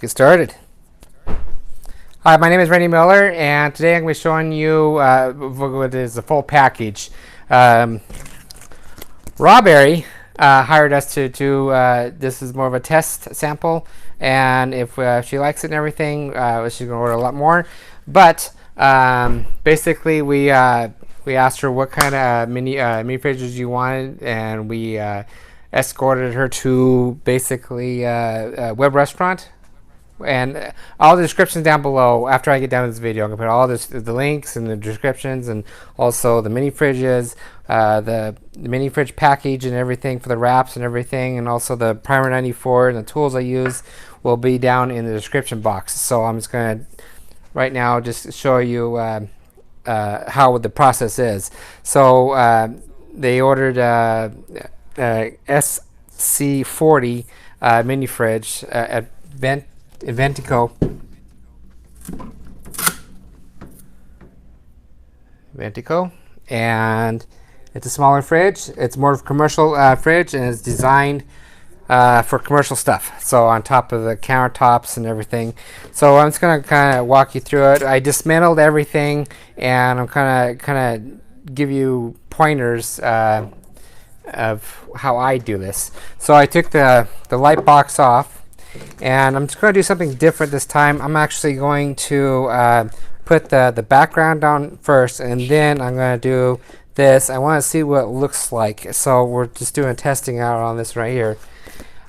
get started. Hi, my name is Randy Miller, and today I'm going to be showing you what is the full package. Rawberri hired us to do this is more of a test sample, and if she likes it and everything, she's going to order a lot more. But basically, we asked her what kind of mini fridges you wanted, and we escorted her to basically a web restaurant. And all the descriptions down below. After I get done with this video, I'm gonna put all the links and the descriptions, and also the mini fridges, the mini fridge package and everything for the wraps and everything, and also the primer 94 and the tools I use will be down in the description box. So I'm just gonna right now just show you how the process is. So they ordered SC40 mini fridge at Ventico, and it's a smaller fridge. It's more of a commercial fridge, and it's designed for commercial stuff. So on top of the countertops and everything. So I'm just gonna kind of walk you through it. I dismantled everything, and I'm kind of give you pointers of how I do this. So I took the light box off. And I'm just going to do something different this time. I'm actually going to put the background down first, and then I'm going to do this. I want to see what it looks like. So we're just doing testing out on this right here.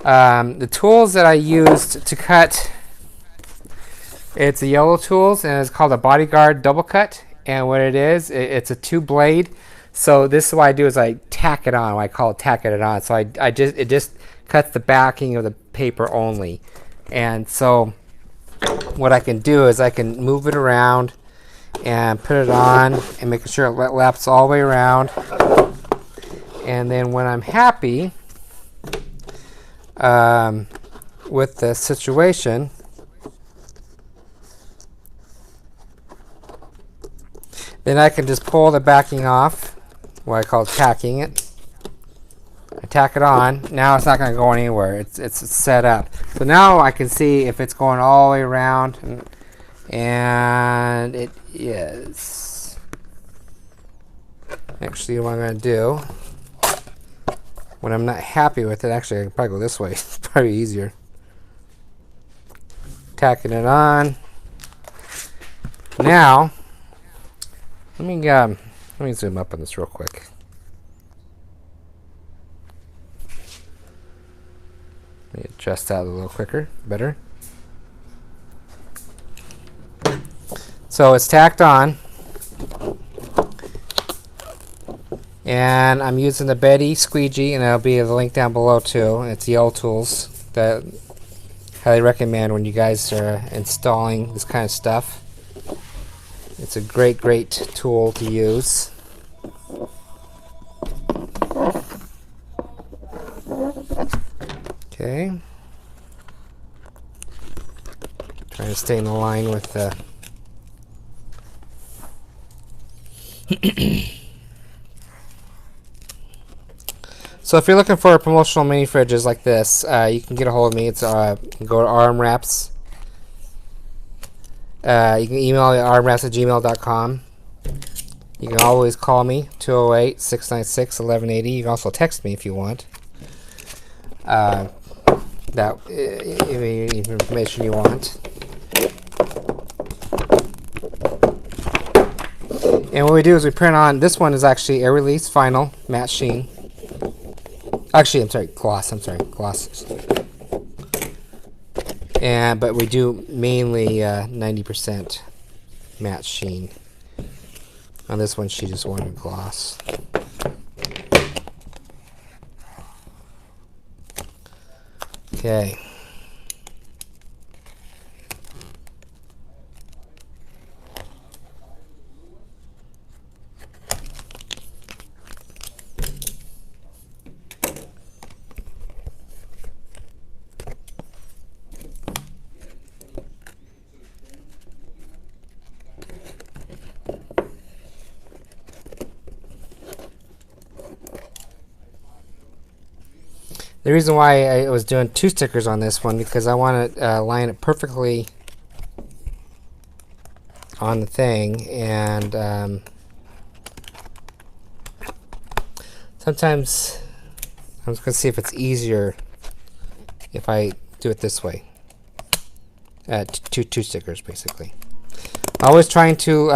The tools that I used to cut, it's a yellow tools, and it's called a Bodyguard double cut. And what it is, it's a 2-blade. So this is what I do is I tack it on. I call it tacking it on. So it just cuts the backing of the paper only. And so what I can do is I can move it around and put it on and make sure it laps all the way around. And then when I'm happy with the situation, then I can just pull the backing off, what I call tacking it. I tack it on. Now it's not going to go anywhere. It's set up. So now I can see if it's going all the way around, and it is. Actually, what I'm going to do when I'm not happy with it, actually I can probably go this way. It's probably easier. Tacking it on. Now let me zoom up on this real quick. Let me adjust that a little quicker, better. So it's tacked on, and I'm using the Blvd squeegee, and there'll be the link down below too. It's yellow tools that I highly recommend when you guys are installing this kind of stuff. It's a great tool to use. Okay. Trying to stay in line with the So if you're looking for promotional mini fridges like this, you can get a hold of me. It's you can go to RM Wraps. You can email me at rmwraps@gmail.com. You can always call me 208-696-1180. You can also text me if you want. That any information you want. And what we do is we print on, this one is actually air release vinyl matte sheen. Actually, I'm sorry, gloss. But we do mainly 90% matte sheen. On this one, she just wanted gloss. Okay. The reason why I was doing 2 stickers on this one, because I want to line it perfectly on the thing, and sometimes I'm just going to see if it's easier if I do it this way. Two stickers, basically. Always trying to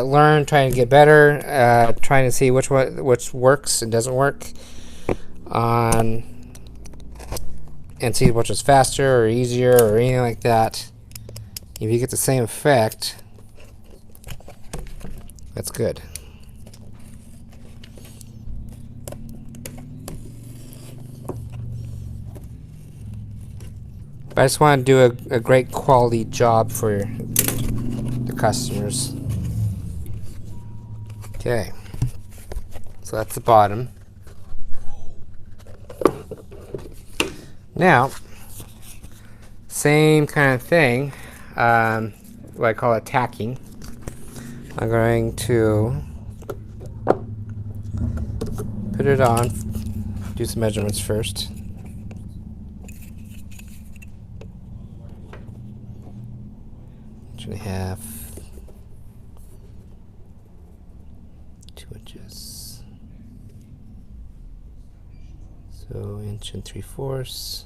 learn, trying to get better, trying to see which works and doesn't work, and see which is faster or easier or anything like that. If you get the same effect, that's good. But I just want to do a great quality job for the customers. Okay, so that's the bottom. Now, same kind of thing, what I call it tacking. I'm going to put it on, do some measurements first. Inch and a half, 2 inches. So 1 3/4.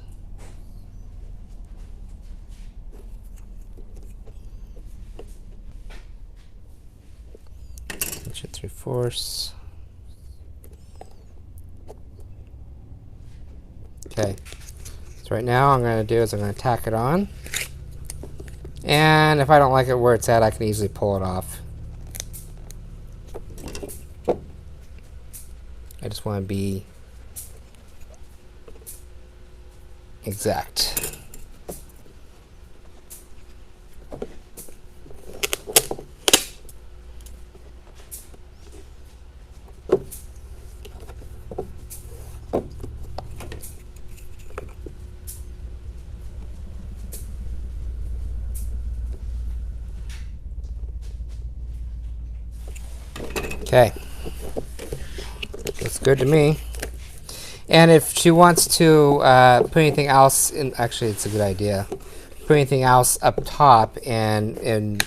Inch 3/4. Okay. So right now I'm going to do is I'm going to tack it on. And if I don't like it where it's at, I can easily pull it off. I just want to be exact. Okay, looks good to me. And if she wants to put anything else in, actually it's a good idea, put anything else up top and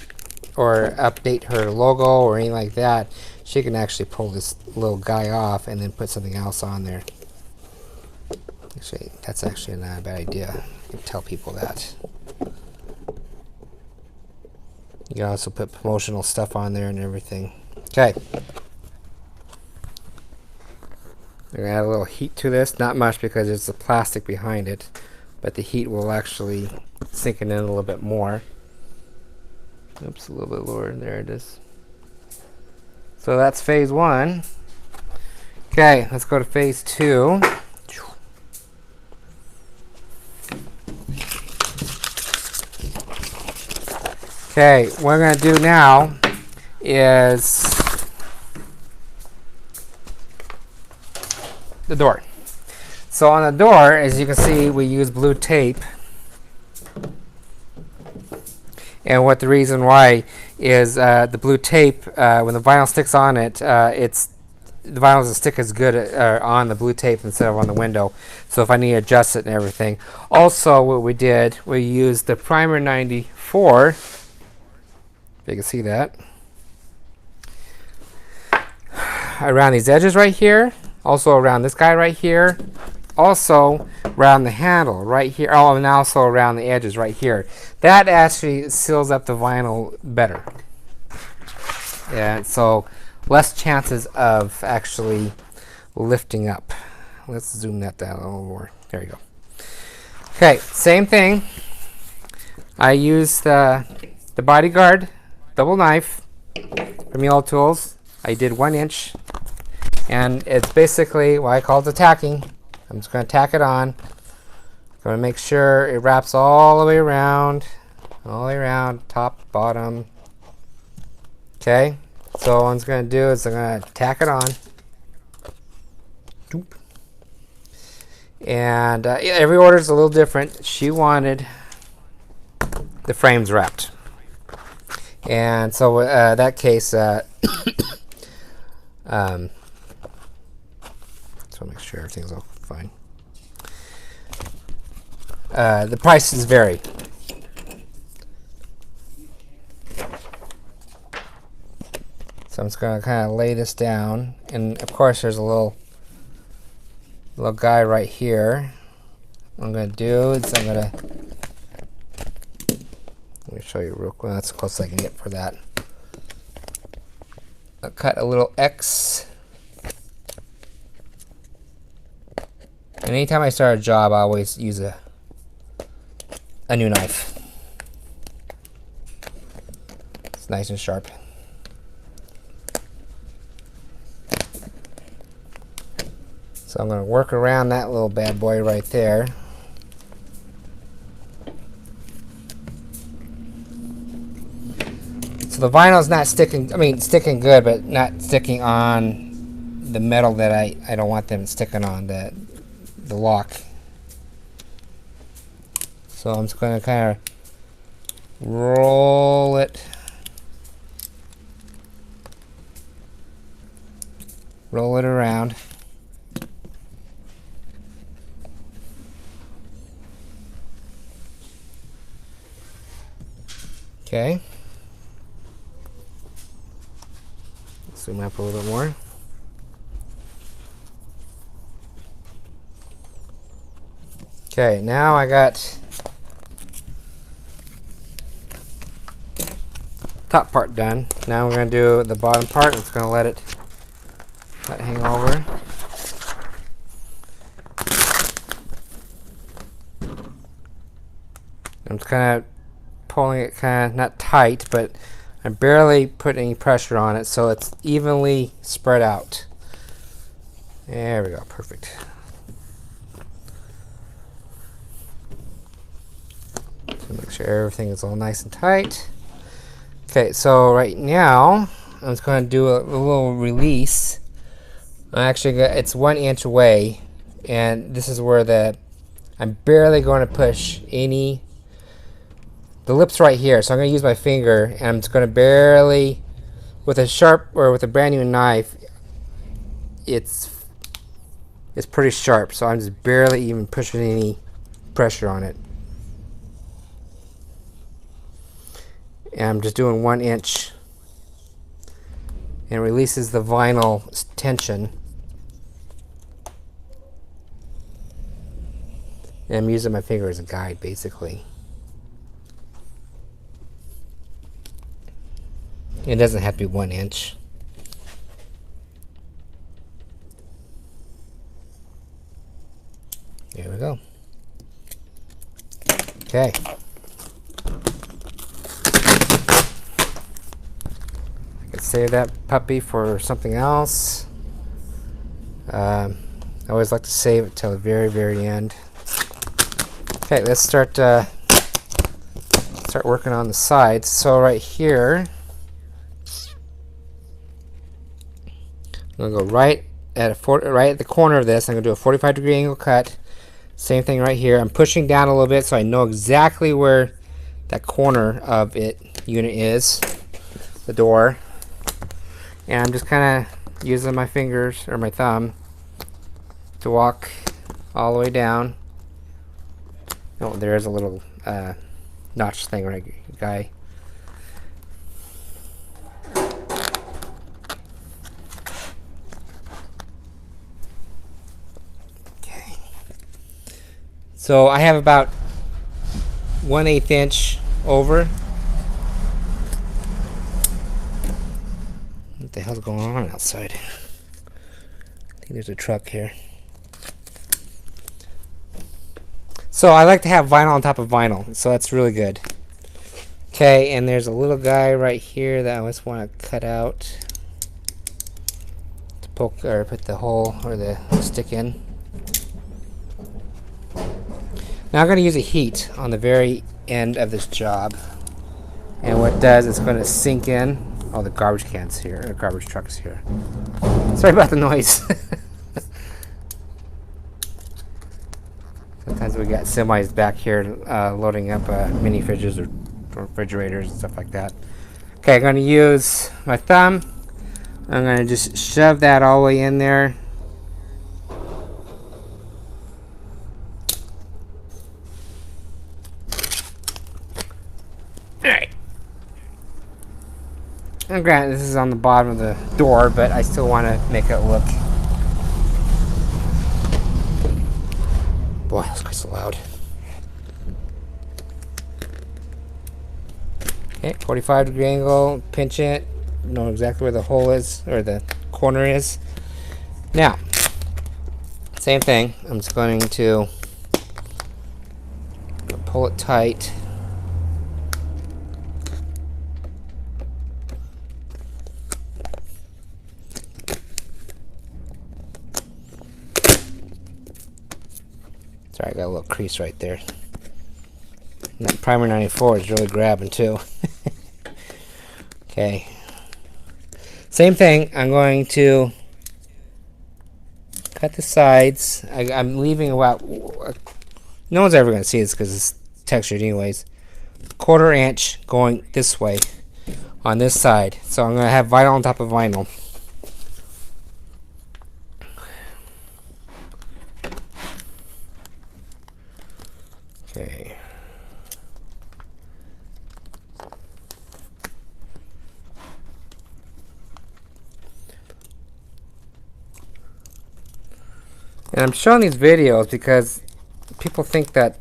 or update her logo or anything like that, she can actually pull this little guy off and then put something else on there. Actually, that's actually not a bad idea. You can tell people that. You can also put promotional stuff on there and everything. Okay. We're going to add a little heat to this. Not much because it's the plastic behind it, but the heat will actually sink it in a little bit more. Oops, a little bit lower. There it is. So that's phase 1. Okay, let's go to phase 2. Okay, what we're going to do now is the door. So on the door, as you can see, we use blue tape. And what the reason why is the blue tape, when the vinyl sticks on it, the vinyl doesn't stick as good on the blue tape instead of on the window. So if I need to adjust it and everything. Also, what we did, we used the Primer 94. If you can see that. Around these edges right here. Also around this guy right here. Also around the handle right here. Oh, and also around the edges right here. That actually seals up the vinyl better. And so less chances of actually lifting up. Let's zoom that down a little more. There you go. Okay, same thing. I use the Bodyguard double knife from Yellow Tools. I did 1 inch. And it's basically what I call the tacking. I'm just going to tack it on. Going to make sure it wraps all the way around. All the way around, top, bottom. Okay. So what I'm going to do is I'm going to tack it on. And every order is a little different. She wanted the frames wrapped. And so that case, so make sure everything's all fine. the prices vary. So I'm just going to kind of lay this down, and of course there's a little guy right here. What I'm going to do is let me show you real quick. That's as close as I can get for that. I'll cut a little X. And anytime I start a job, I always use a new knife. It's nice and sharp. So I'm going to work around that little bad boy right there. So the vinyl is not sticking, sticking good, but not sticking on the metal that I don't want them sticking on, the lock. So I'm just going to kind of roll it around. Okay. Zoom up a little more. Okay, now I got top part done. Now we're going to do the bottom part. I'm just going to let it hang over. I'm just kind of pulling it kind of not tight, but I'm barely putting any pressure on it so it's evenly spread out. There we go, perfect. So make sure everything is all nice and tight. Okay, so right now I'm just going to do a little release. It's 1 inch away, and this is where I'm barely going to push the lips right here. So I'm going to use my finger, and I'm just going to barely, with a brand new knife, it's pretty sharp, so I'm just barely even pushing any pressure on it. And I'm just doing 1 inch, and it releases the vinyl tension. And I'm using my finger as a guide, basically. It doesn't have to be 1 inch. There we go. Okay. I could save that puppy for something else. I always like to save it till the very, very end. Okay, let's start working on the sides. So right here, I'm going to go right at the corner of this. I'm going to do a 45-degree angle cut. Same thing right here. I'm pushing down a little bit so I know exactly where that corner of unit is, the door. And I'm just kind of using my fingers or my thumb to walk all the way down. Oh, there is a little notch thing right, guy. Okay. So I have about 1/8 inch over. What the hell's going on outside? I think there's a truck here. So I like to have vinyl on top of vinyl, so that's really good. Okay, and there's a little guy right here that I just want to cut out to poke or put the hole or the stick in. Now I'm going to use a heat on the very end of this job, and what it does is going to sink in. Oh, the garbage can's here, or garbage truck's here. Sorry about the noise. Sometimes we got semis back here loading up mini fridges or refrigerators and stuff like that. Okay, I'm going to use my thumb. I'm going to just shove that all the way in there. And granted, this is on the bottom of the door, but I still want to make it look. Boy, that's quite so loud. Okay, 45-degree angle, pinch it, know exactly where the hole is, or the corner is. Now, same thing, I'm just going to pull it tight. Sorry, I got a little crease right there. And that primer 94 is really grabbing too. Okay. Same thing, I'm going to cut the sides. I'm leaving about, no one's ever going to see this because it's textured anyways, 1/4 inch going this way on this side. So I'm going to have vinyl on top of vinyl. Okay. And I'm showing these videos because people think that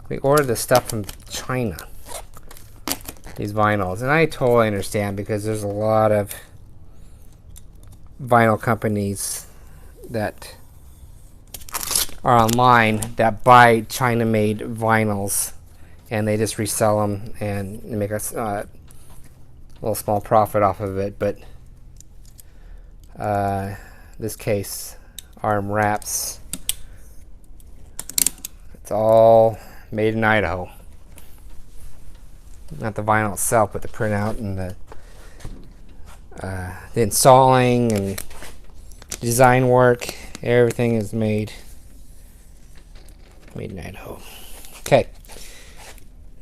we order this stuff from China, these vinyls, and I totally understand because there's a lot of vinyl companies that are online that buy China-made vinyls and they just resell them and make us a little small profit off of it. But this case, arm wraps, it's all made in Idaho. Not the vinyl itself, but the printout and the installing and design work. Everything is made in Idaho. Okay.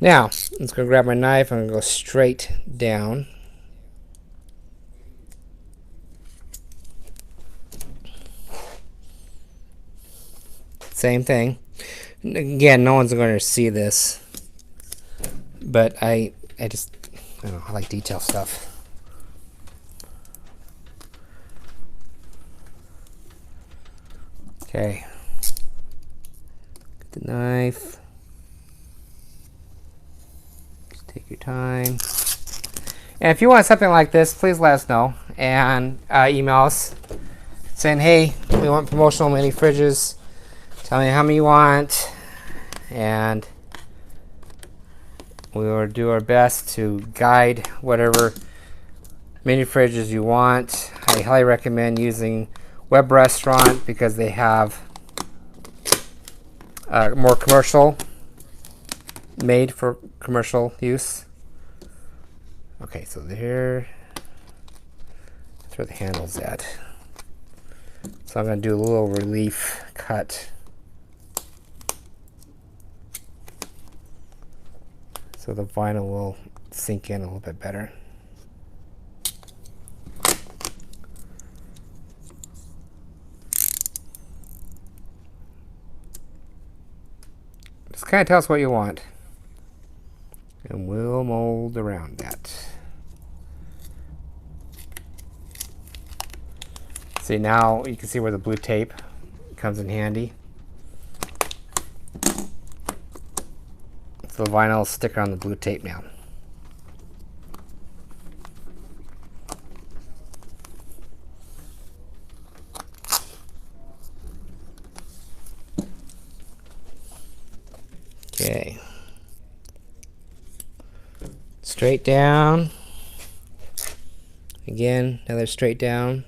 Now, I'm just going to grab my knife. I'm going to go straight down. Same thing. Again, no one's going to see this, but I don't know, I like detail stuff. Okay. Get the knife. Just take your time. And if you want something like this, please let us know and email us saying, hey, we want promotional mini fridges. Tell me how many you want, and we will do our best to guide whatever mini fridges you want. I highly recommend using Web Restaurant because they have more commercial, made for commercial use. Okay, so there, that's where the handle's at. So I'm going to do a little relief cut. So the vinyl will sink in a little bit better. Just kind of tell us what you want, and we'll mold around that. See, now you can see where the blue tape comes in handy. So the vinyl will stick on the blue tape now. Okay. Straight down. Again, another straight down.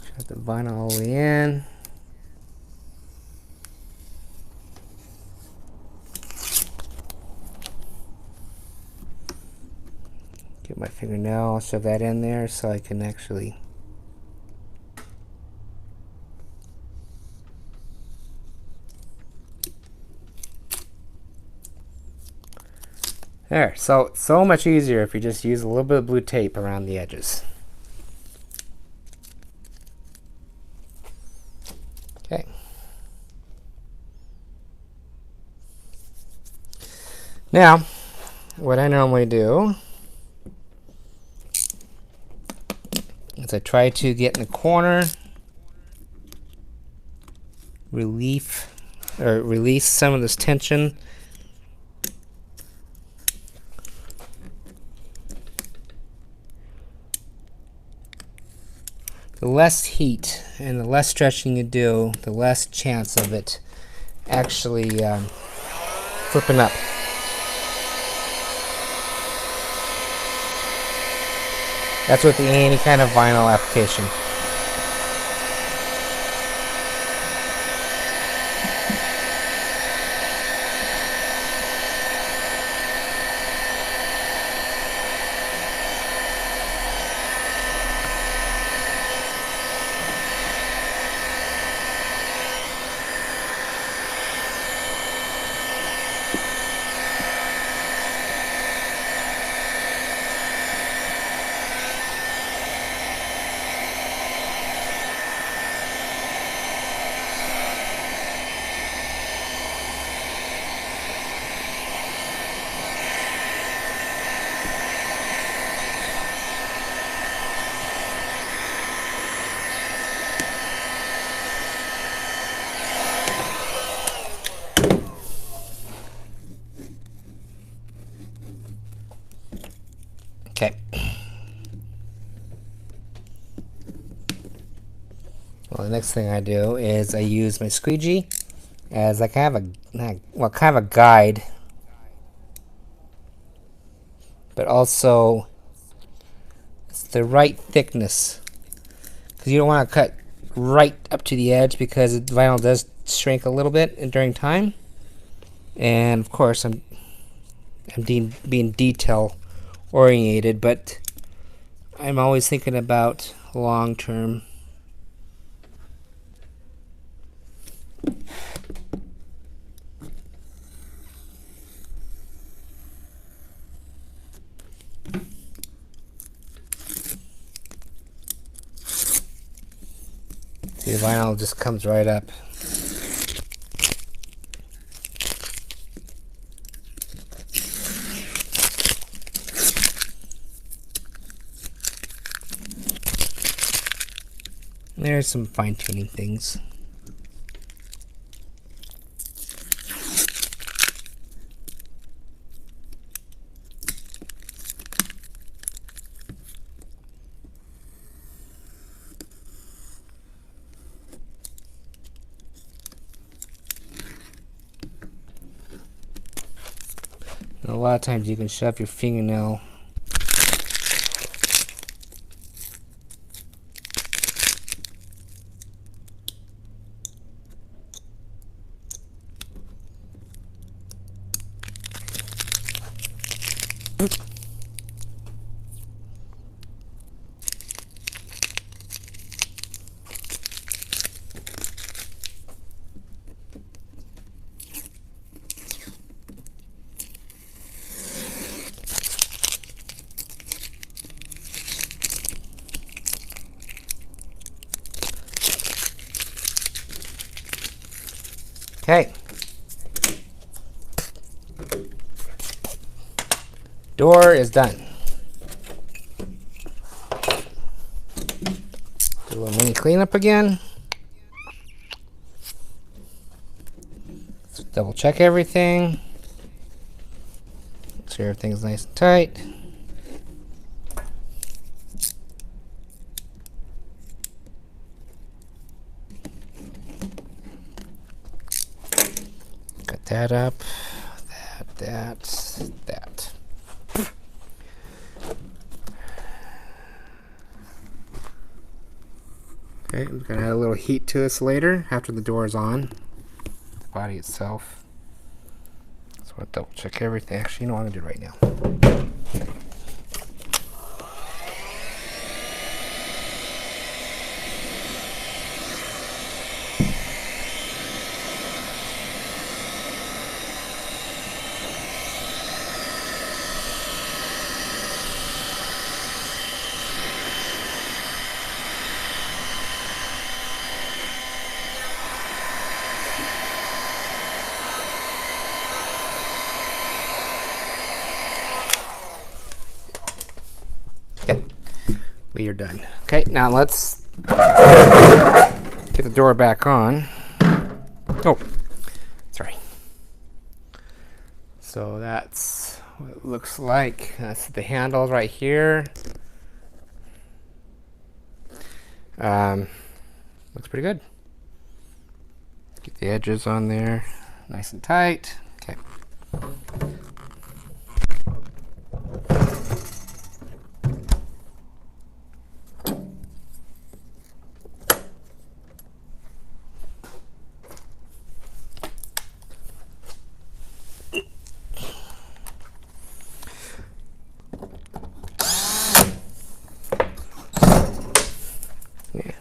Shove the vinyl all the way in. Get my fingernail, shove that in there so I can actually there. So much easier if you just use a little bit of blue tape around the edges. Now, what I normally do is I try to get in the corner, release some of this tension. The less heat and the less stretching you do, the less chance of it actually flipping up. That's with any kind of vinyl application. Okay. Well, the next thing I do is I use my squeegee as like kind of a guide, but also it's the right thickness, because you don't want to cut right up to the edge because the vinyl does shrink a little bit during time. And of course, I'm being detail oriented, but I'm always thinking about long term. See, the vinyl just comes right up. There's some fine-tuning things. And a lot of times you can shove your fingernail Okay. Door is done. Do a little mini cleanup again. Let's double check everything. Make sure everything's nice and tight. That up, that. Okay, I'm gonna add a little heat to this later after the door is on. The body itself. So I'll double check everything. Actually, you know what I'm gonna do right now. you're done. Okay, now let's get the door back on. Oh, sorry. So that's what it looks like. That's the handles right here. Looks pretty good. Get the edges on there nice and tight. Okay. Yeah.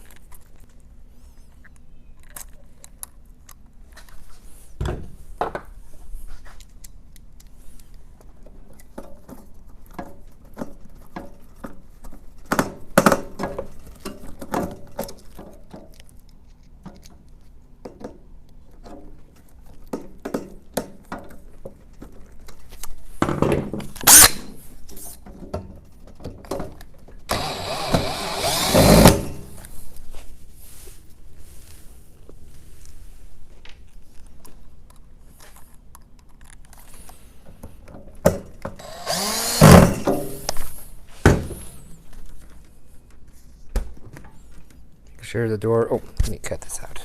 Sure the door. Oh, let me cut this out.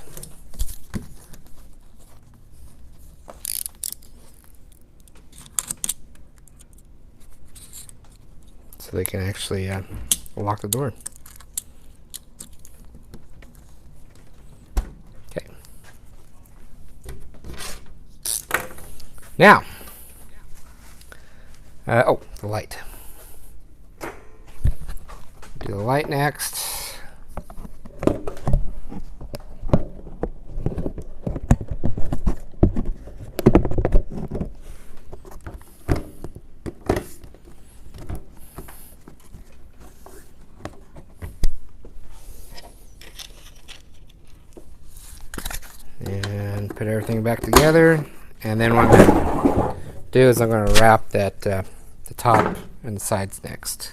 So they can actually lock the door. Okay. Now, oh, the light. Do the light next. And put everything back together, and then what I'm going to do is I'm going to wrap that the top and the sides next.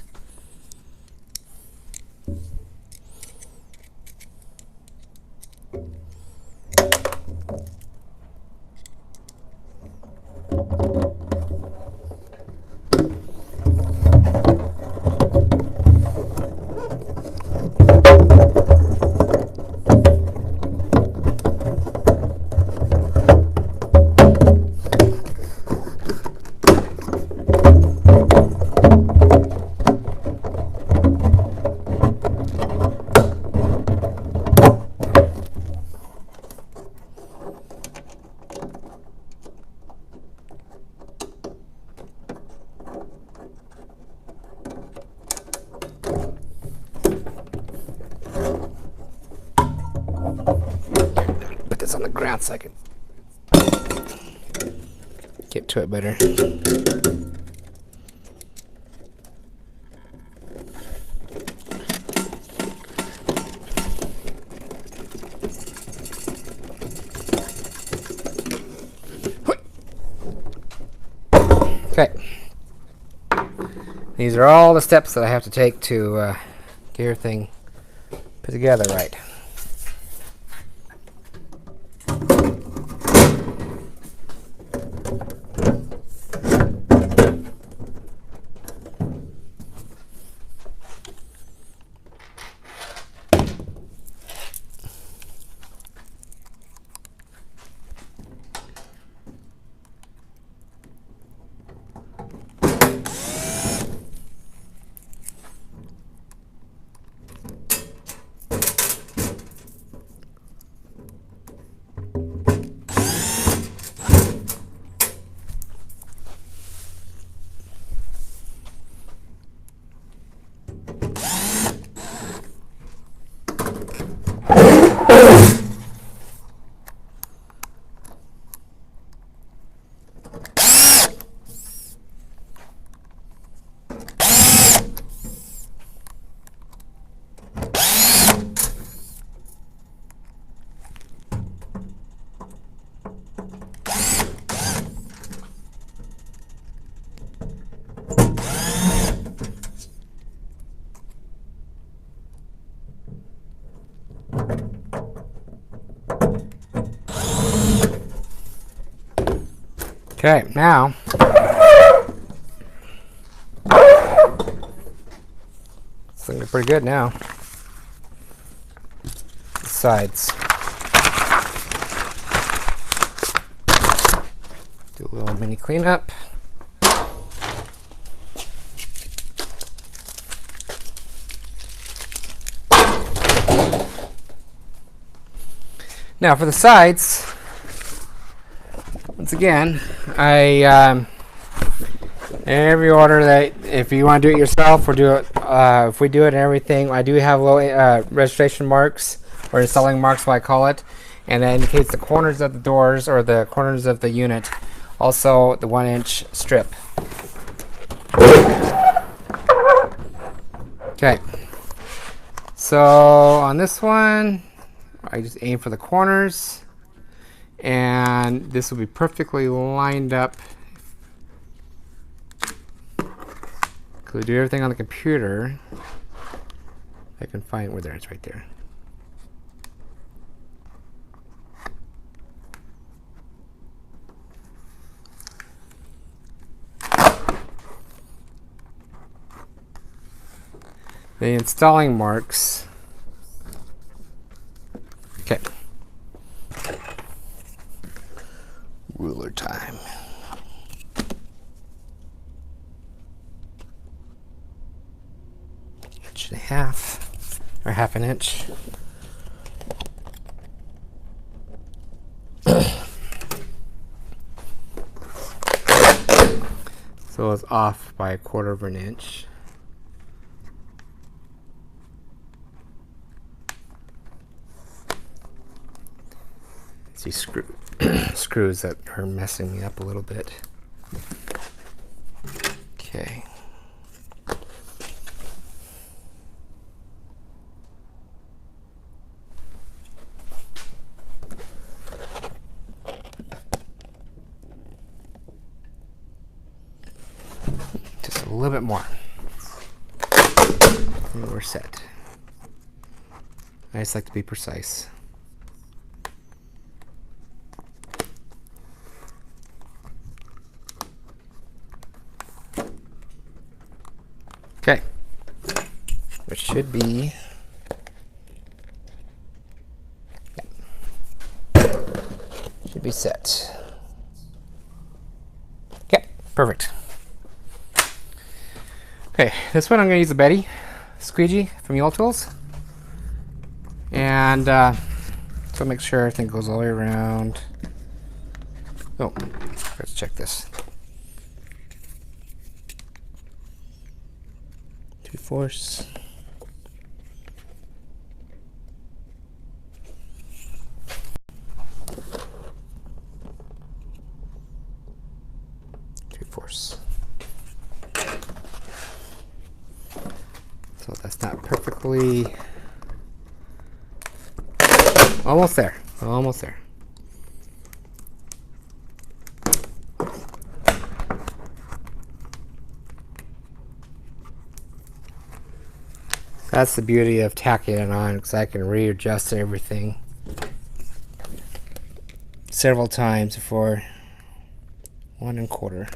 On the ground so I can get to it better. Okay. These are all the steps that I have to take to get everything put together right. Okay, now it's looking pretty good now. The sides. Do a little mini cleanup. Now for the sides, once again, every order that if you want to do it yourself or do it, if we do it and everything, I do have little registration marks or installing marks, what I call it, and that indicates the corners of the doors or the corners of the unit. Also, the 1-inch strip. Okay. So on this one, I just aim for the corners, and this will be perfectly lined up. Because we do everything on the computer. I can find where there it's right there. The installing marks. Okay. Ruler time. Inch and a half, or half an inch. So it's off by 1/4 of an inch. See screws that are messing me up a little bit. Okay. Just a little bit more. And we're set. I just like to be precise. Okay, it should be, set. Okay, perfect. Okay, this one I'm going to use a Betty squeegee from Yule Tools, and so make sure everything goes all the way around. Oh, let's check this. 3/4. So that's not perfectly, almost there, almost there. That's the beauty of tacking it on, because I can readjust everything several times before 1 1/4.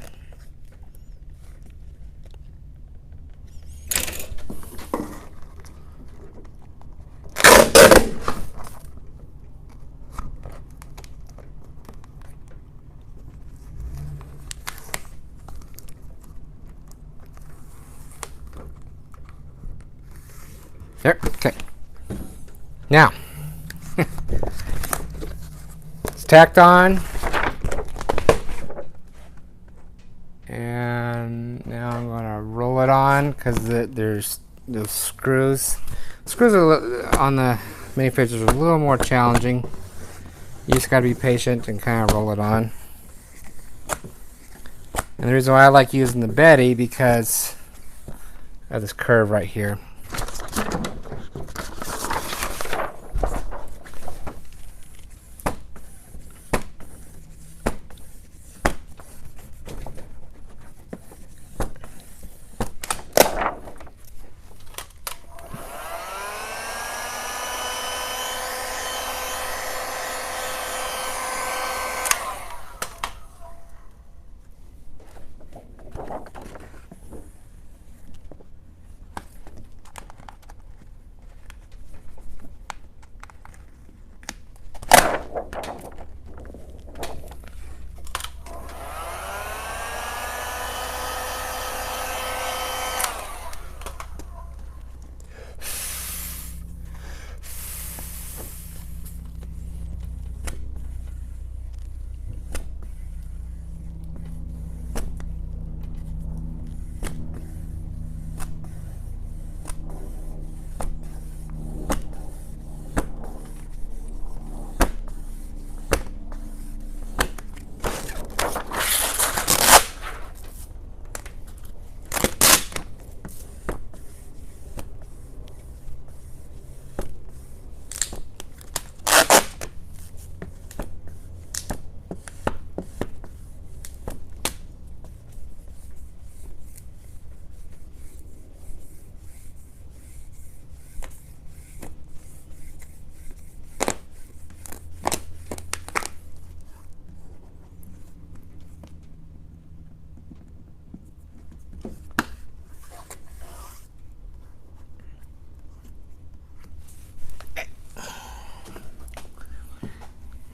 There, okay. Now, it's tacked on. And now I'm going to roll it on because there's those screws. Screws are on the mini fridge are a little more challenging. You just got to be patient and kind of roll it on. And the reason why I like using the Betty because I have this curve right here.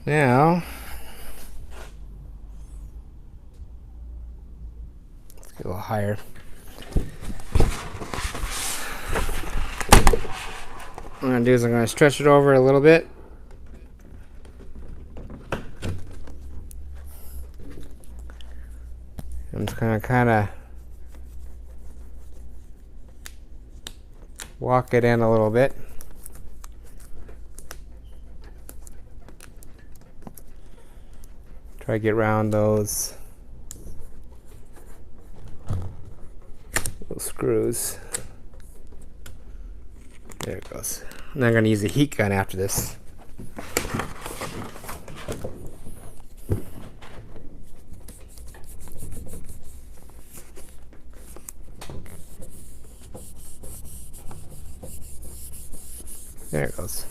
Now, let's get a little higher. What I'm going to do is I'm going to stretch it over a little bit. I'm just going to kind of walk it in a little bit. Try to get around those screws. There it goes. And then I'm going to use a heat gun after this. There it goes.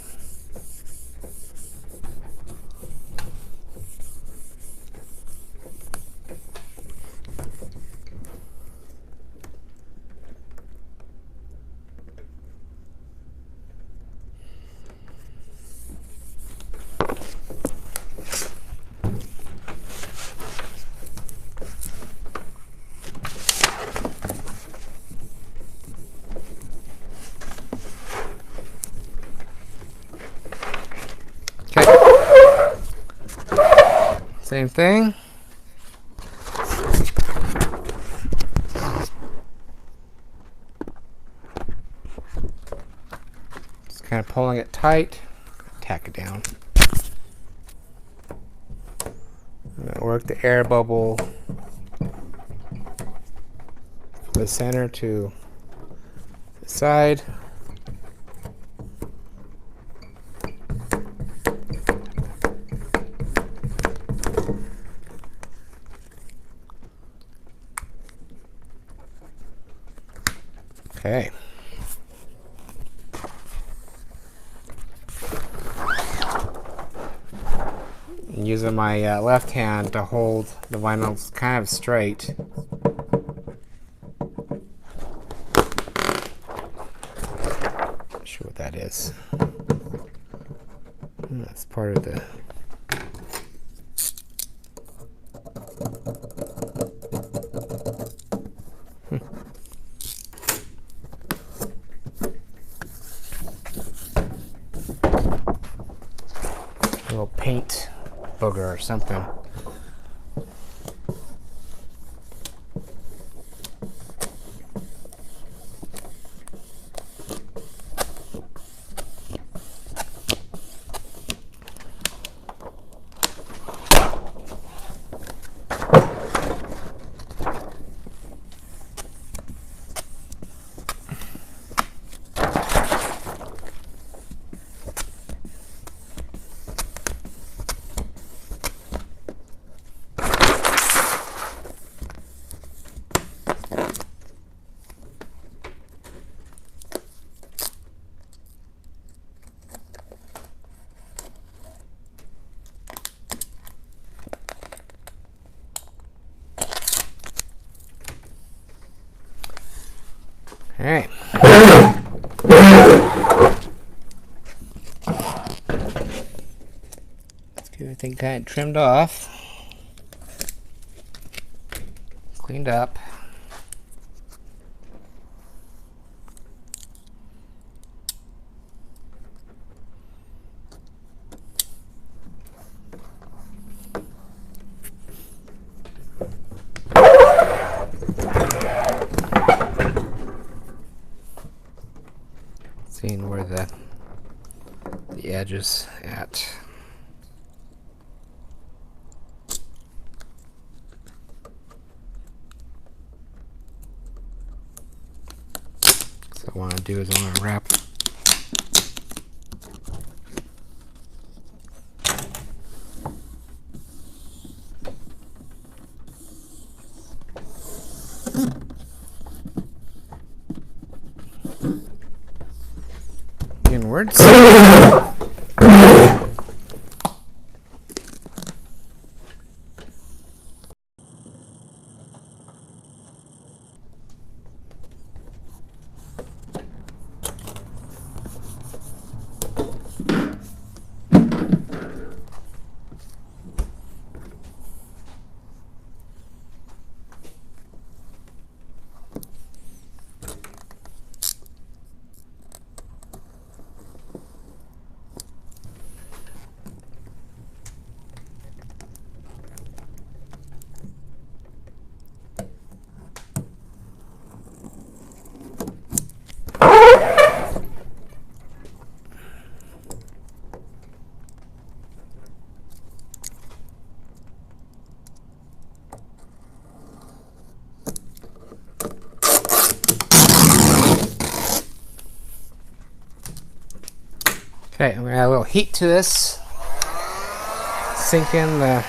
Same thing. Just kind of pulling it tight. Tack it down. I'm going to work the air bubble from the center to the side. Okay. And using my left hand to hold the vinyl kind of straight. Not sure what that is. That's part of the little paint booger or something. All right. Let's get everything kind of trimmed off, cleaned up. Seeing where the edge is at. So what I want to do is I want to wrap inwards. Okay, I'm gonna add a little heat to this. Sink in the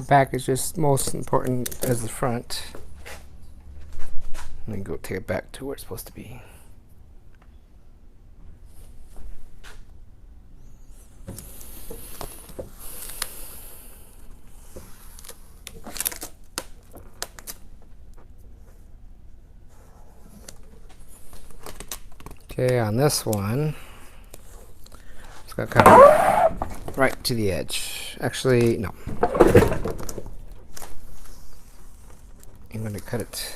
back is just most important as the front. And then go take it back to where it's supposed to be. Okay, on this one, it's gonna come right to the edge. Actually, no. I'm going to cut it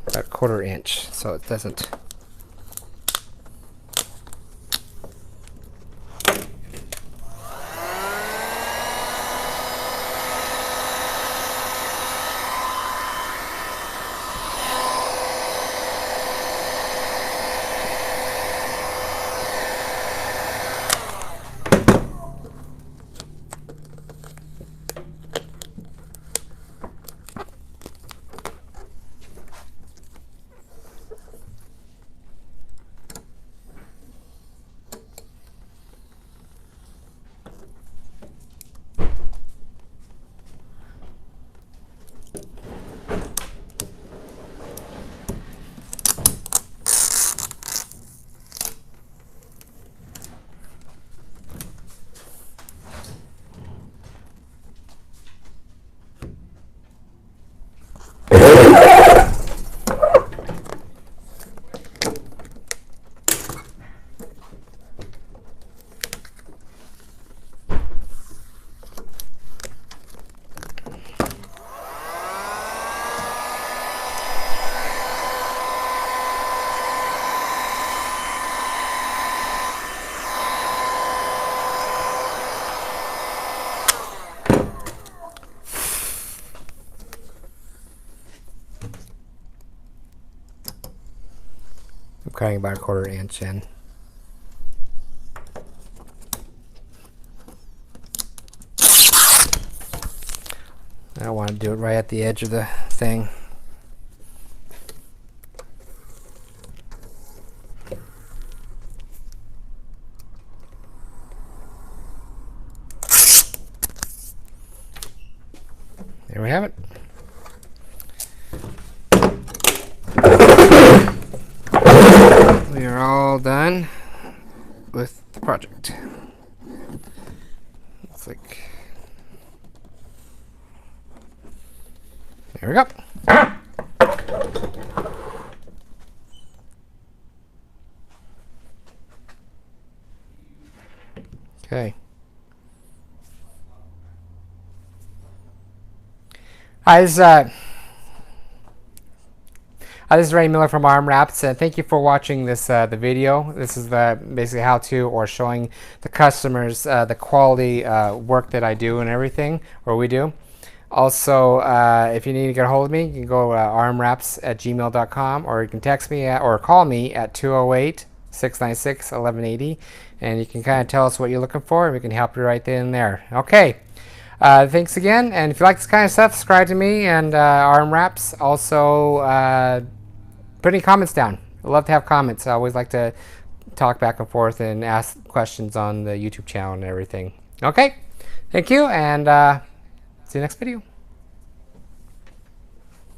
about 1/4 inch so it doesn't. Cutting about 1/4 inch in. I don't want to do it right at the edge of the thing. There we have it. We are all done with the project. It's like, there we go. Okay. Hi, this is Ray Miller from Arm Wraps, and thank you for watching this the video. This is the basically how-to or showing the customers the quality work that I do and everything, or we do. Also, if you need to get a hold of me, you can go rmwraps@gmail.com, or you can text me or call me at 208-696-1180, and you can kind of tell us what you're looking for, and we can help you right then and there. Okay. Thanks again, and if you like this kind of stuff, subscribe to me and RM Wraps. Also, put any comments down. I love to have comments. I always like to talk back and forth and ask questions on the YouTube channel and everything. Okay, thank you, and see you next video.